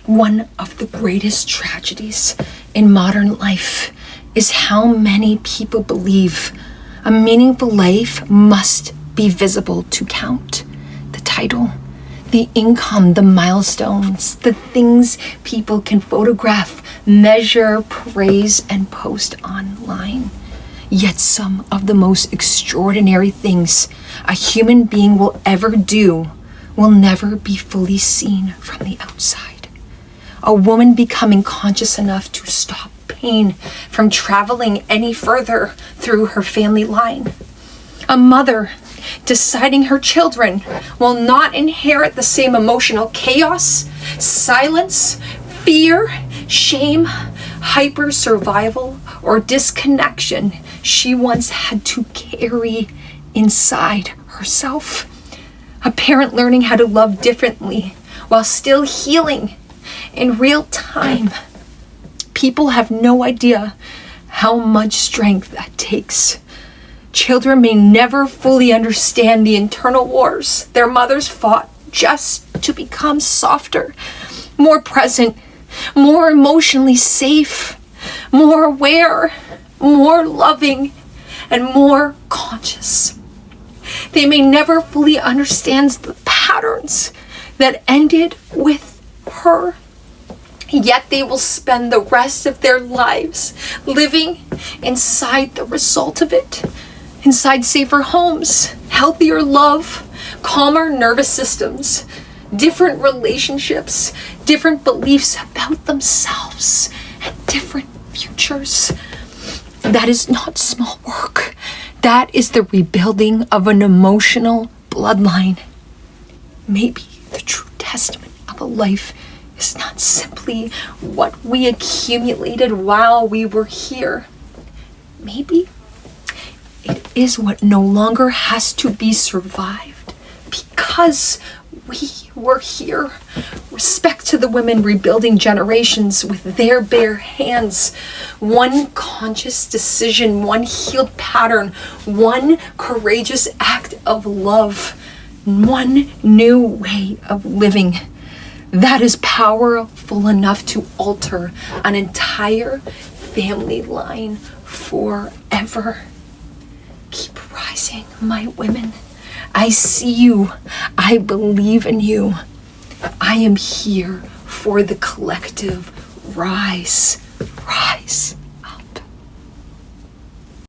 One of the greatest tragedies in modern life is how many people believe a meaningful life must be visible to count. The title, the income, the milestones, the things people can photograph, measure, praise, and post online. Yet some of the most extraordinary things a human being will ever do will never be fully seen from the outside. A woman becoming conscious enough to stop pain from traveling any further through her family line. A mother deciding her children will not inherit the same emotional chaos, silence, fear, shame, hyper survival, or disconnection she once had to carry inside herself. A parent learning how to love differently while still healing in real time. People have no idea how much strength that takes. Children may never fully understand the internal wars their mothers fought just to become softer, more present, more emotionally safe, more aware, more loving, and more conscious. They may never fully understand the patterns that ended with her. Yet they will spend the rest of their lives living inside the result of it, inside safer homes, healthier love, calmer nervous systems, different relationships, different beliefs about themselves, and different futures. That is not small work. That is the rebuilding of an emotional bloodline. Maybe the true testament of a life is not simply what we accumulated while we were here. Maybe it is what no longer has to be survived because we were here. Respect to the women rebuilding generations with their bare hands. One conscious decision, one healed pattern, one courageous act of love, one new way of living. That is powerful enough to alter an entire family line forever. Keep rising, my women. I see you. I believe in you. I am here for the collective rise. Rise.